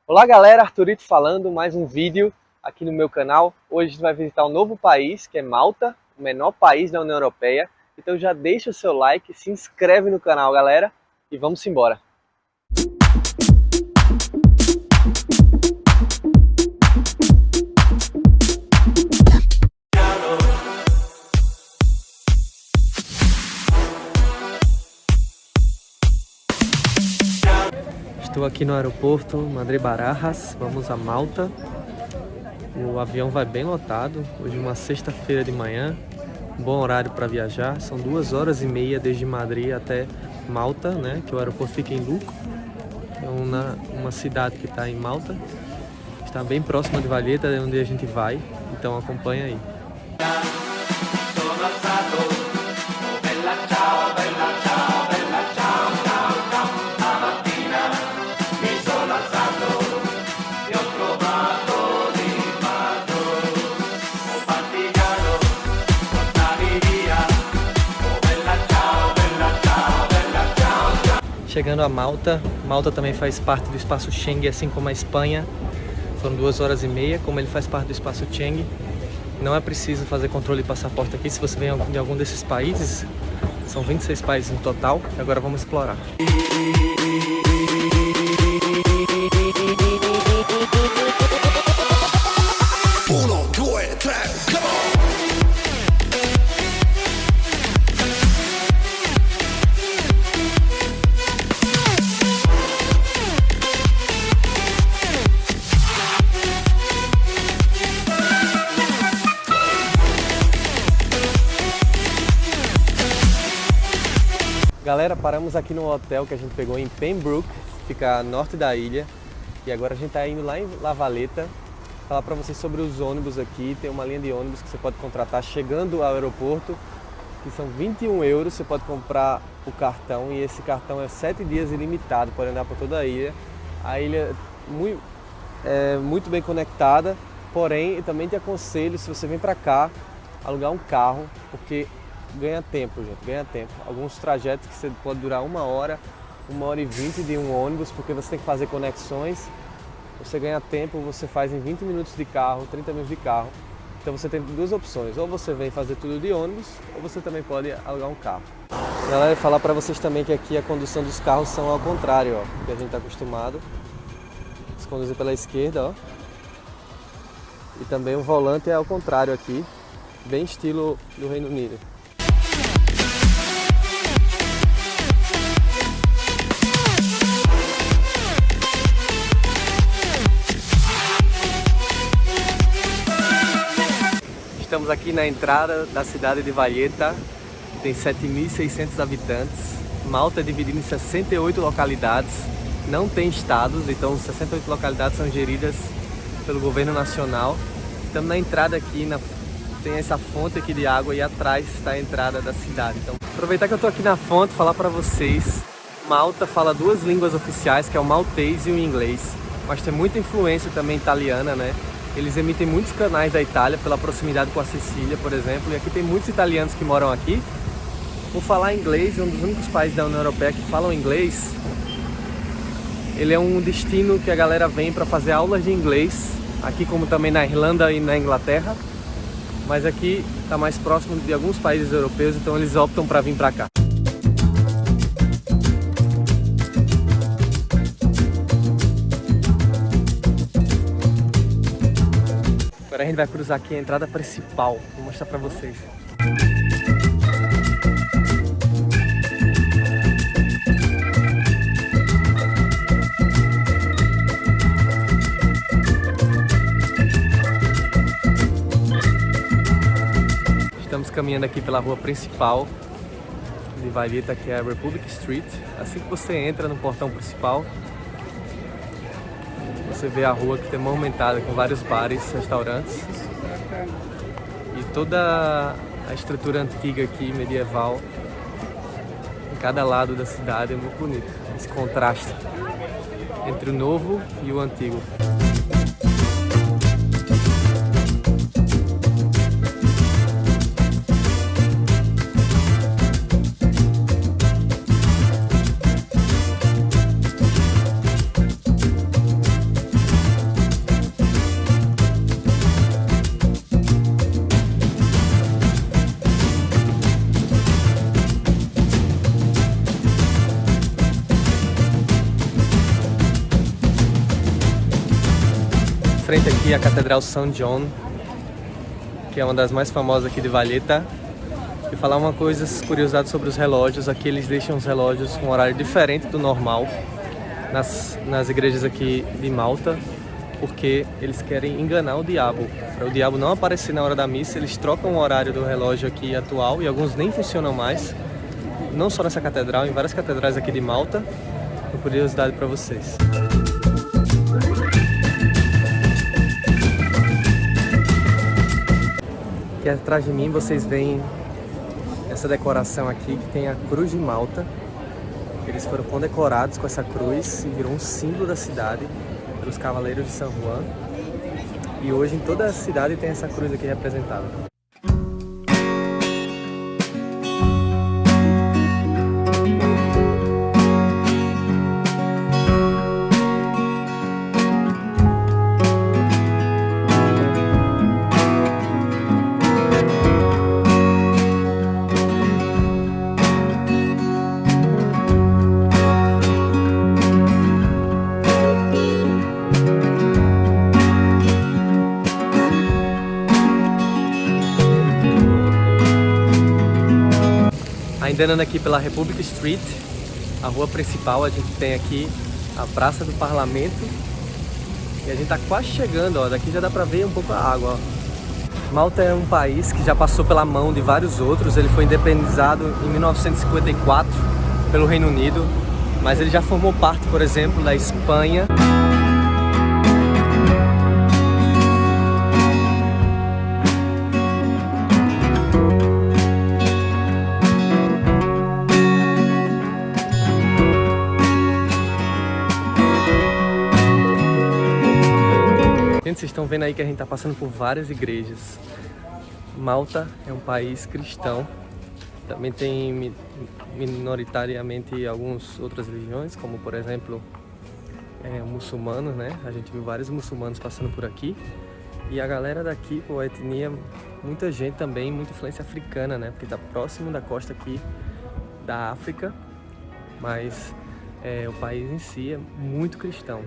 Olá galera, Arthurito falando, mais um vídeo aqui no meu canal. Hoje a gente vai visitar um novo país, que é Malta, o menor país da União Europeia. Então já deixa o seu like, se inscreve no canal galera e vamos embora. Estou aqui no aeroporto Madrid-Barajas, vamos a Malta. O avião vai bem lotado, hoje é uma sexta-feira de manhã, um bom horário para viajar. São 2h30 desde Madrid até Malta, né? Que o aeroporto fica em Luco, é uma cidade que está em Malta. Está bem próxima de Valletta, é onde a gente vai, então acompanha aí. Chegando a Malta, Malta também faz parte do espaço Schengen, assim como a Espanha. Foram 2h30, como ele faz parte do espaço Schengen. Não é preciso fazer controle de passaporte aqui se você vem de algum desses países. São 26 países no total, e agora vamos explorar. Galera, paramos aqui no hotel que a gente pegou em Pembroke, fica a norte da ilha. E agora a gente está indo lá em La Valletta. Falar para vocês sobre os ônibus aqui. Tem uma linha de ônibus que você pode contratar chegando ao aeroporto, que são 21 euros. Você pode comprar o cartão e esse cartão é 7 dias ilimitado, pode andar por toda a ilha. A ilha é muito bem conectada, porém eu também te aconselho, se você vem para cá, alugar um carro, porque ganha tempo, gente, ganha tempo. Alguns trajetos que você pode durar 1h, 1h20 de um ônibus, porque você tem que fazer conexões. Você ganha tempo, você faz em 20 minutos de carro, 30 minutos de carro. Então você tem duas opções, ou você vem fazer tudo de ônibus, ou você também pode alugar um carro. Galera, eu falar para vocês também que aqui a condução dos carros são ao contrário, ó, que a gente está acostumado. Eles conduzem pela esquerda, ó. E também o volante é ao contrário aqui, bem estilo do Reino Unido. Estamos aqui na entrada da cidade de Valletta, que tem 7.600 habitantes. Malta é dividida em 68 localidades, não tem estados, então 68 localidades são geridas pelo governo nacional. Estamos na entrada aqui, tem essa fonte aqui de água e atrás está a entrada da cidade. Então, aproveitar que eu estou aqui na fonte, falar para vocês, Malta fala duas línguas oficiais, que é o maltês e o inglês, mas tem muita influência também italiana, né? Eles emitem muitos canais da Itália pela proximidade com a Sicília, por exemplo, e aqui tem muitos italianos que moram aqui. Por falar inglês, é um dos únicos países da União Europeia que falam inglês. Ele é um destino que a galera vem para fazer aulas de inglês, aqui como também na Irlanda e na Inglaterra, mas aqui está mais próximo de alguns países europeus, então eles optam para vir para cá. Agora a gente vai cruzar aqui a entrada principal, vou mostrar pra vocês. Estamos caminhando aqui pela rua principal de Valletta, que é a Republic Street. Assim que você entra no portão principal, você vê a rua que tem movimentada com vários bares, restaurantes e toda a estrutura antiga aqui, medieval, em cada lado da cidade. É muito bonito esse contraste entre o novo e o antigo. frente aqui a Catedral São John, que é uma das mais famosas aqui de Valletta. E falar uma coisa curiosidade sobre os relógios. Aqui eles deixam os relógios com um horário diferente do normal nas igrejas aqui de Malta, porque eles querem enganar o diabo. Para o diabo não aparecer na hora da missa, eles trocam o horário do relógio aqui atual e alguns nem funcionam mais. Não só nessa catedral, em várias catedrais aqui de Malta. Uma curiosidade para vocês. Aqui atrás de mim vocês veem essa decoração aqui que tem a Cruz de Malta. Eles foram condecorados com essa cruz e virou um símbolo da cidade pelos Cavaleiros de San Juan. E hoje em toda a cidade tem essa cruz aqui representada. Ainda andando aqui pela Republic Street, a rua principal, a gente tem aqui a Praça do Parlamento e a gente tá quase chegando, ó, daqui já dá pra ver um pouco a água, ó. Malta é um país que já passou pela mão de vários outros. Ele foi independizado em 1954 pelo Reino Unido, mas ele já formou parte, por exemplo, da Espanha. Gente, vocês estão vendo aí que a gente está passando por várias igrejas. Malta é um país cristão. Também tem minoritariamente algumas outras religiões, como por exemplo muçulmanos, né? A gente viu vários muçulmanos passando por aqui. E a galera daqui, pô, a etnia, muita gente também, muita influência africana, né? Porque está próximo da costa aqui da África. Mas o país em si é muito cristão.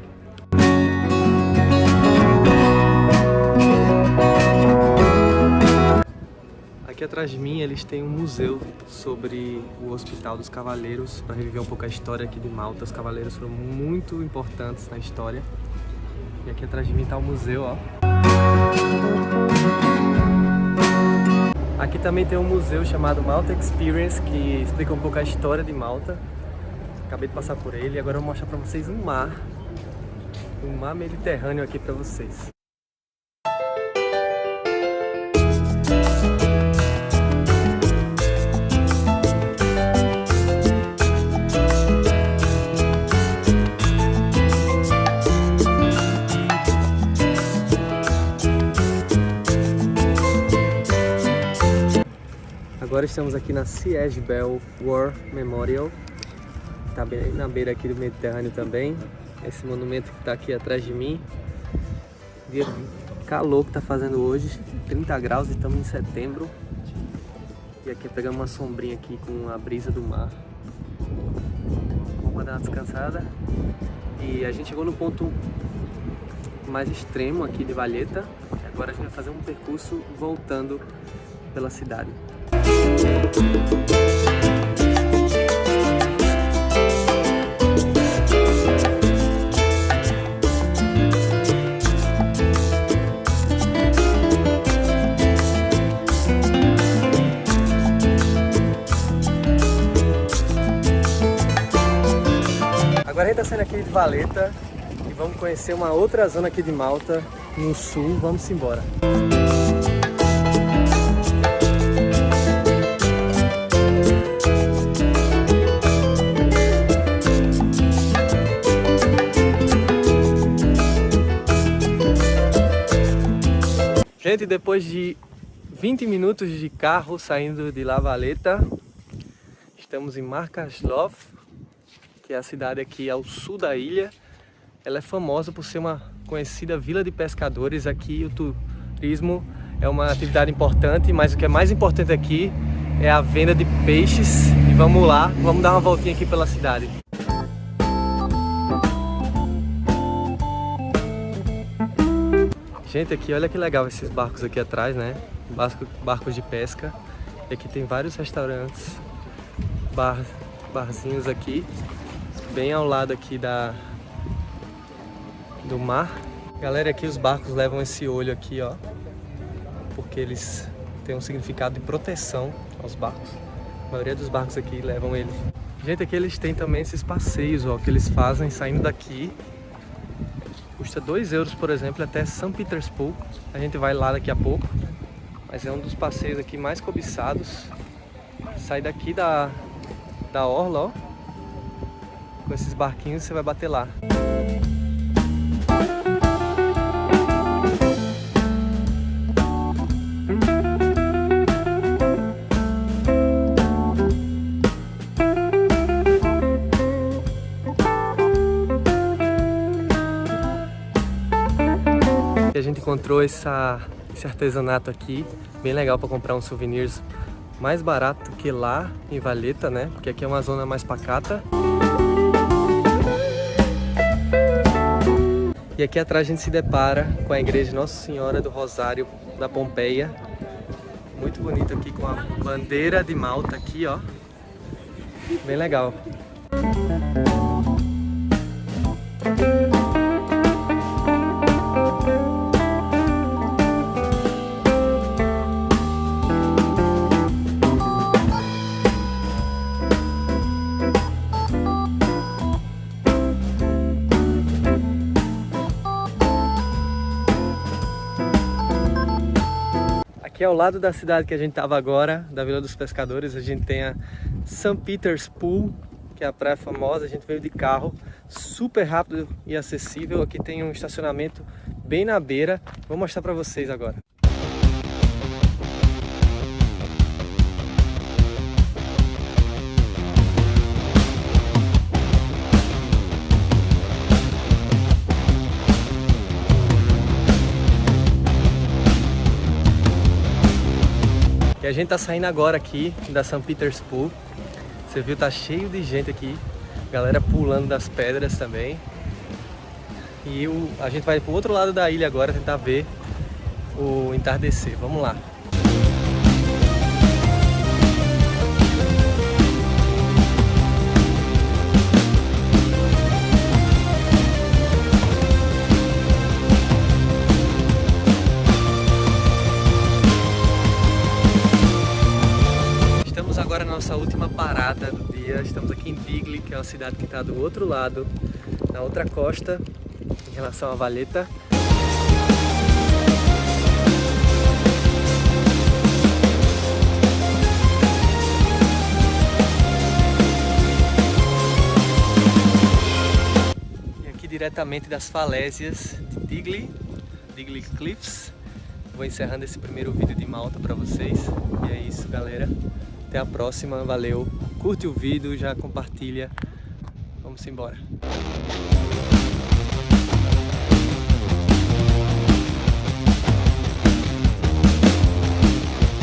Aqui atrás de mim eles têm um museu sobre o Hospital dos Cavaleiros, para reviver um pouco a história aqui de Malta. Os cavaleiros foram muito importantes na história. E aqui atrás de mim está o museu, ó. Aqui também tem um museu chamado Malta Experience, que explica um pouco a história de Malta. Acabei de passar por ele e agora eu vou mostrar para vocês um mar Mediterrâneo aqui para vocês. Agora estamos aqui na Siege Bell War Memorial, está bem na beira aqui do Mediterrâneo também. Esse monumento que está aqui atrás de mim. Dia calor que está fazendo hoje, 30 graus, estamos em setembro. E aqui pegamos uma sombrinha aqui com a brisa do mar. Vamos dar uma descansada. E a gente chegou no ponto mais extremo aqui de Valletta. Agora a gente vai fazer um percurso voltando pela cidade. Agora a gente está saindo aqui de Valletta e vamos conhecer uma outra zona aqui de Malta, no sul. Vamos embora. Gente, depois de 20 minutos de carro saindo de La Valletta, estamos em Markarslov, que é a cidade aqui ao sul da ilha. Ela é famosa por ser uma conhecida vila de pescadores. Aqui o turismo é uma atividade importante, mas o que é mais importante aqui é a venda de peixes. E vamos lá, vamos dar uma voltinha aqui pela cidade. Gente, aqui olha que legal esses barcos aqui atrás, né? Barcos de pesca. E aqui tem vários restaurantes, barzinhos aqui, bem ao lado aqui do mar. Galera, aqui os barcos levam esse olho aqui, ó, porque eles têm um significado de proteção aos barcos. A maioria dos barcos aqui levam eles. Gente, aqui eles têm também esses passeios, ó, que eles fazem saindo daqui. Custa 2 euros, por exemplo, até St. Peter's Pool. A gente vai lá daqui a pouco. Mas é um dos passeios aqui mais cobiçados. Sai daqui da orla, ó. Com esses barquinhos você vai bater lá. E a gente encontrou esse artesanato aqui, bem legal para comprar uns souvenirs mais barato que lá em Valletta, né? Porque aqui é uma zona mais pacata. E aqui atrás a gente se depara com a igreja Nossa Senhora do Rosário da Pompeia. Muito bonito aqui, com a bandeira de Malta aqui, ó. Bem legal. Aqui ao lado da cidade que a gente estava agora, da Vila dos Pescadores, a gente tem a St. Peter's Pool, que é a praia famosa. A gente veio de carro, super rápido e acessível. Aqui tem um estacionamento bem na beira. Vou mostrar para vocês agora. E a gente tá saindo agora aqui da St. Peter's Pool. Você viu, tá cheio de gente aqui. Galera pulando das pedras também. E a gente vai pro outro lado da ilha agora tentar ver o entardecer. Vamos lá. Agora a nossa última parada do dia. Estamos aqui em Digli, que é uma cidade que está do outro lado, na outra costa, em relação a Valletta. E aqui diretamente das falésias de Digli Cliffs. Vou encerrando esse primeiro vídeo de Malta para vocês. E é isso, galera. Até a próxima, valeu, curte o vídeo, já compartilha, vamos embora.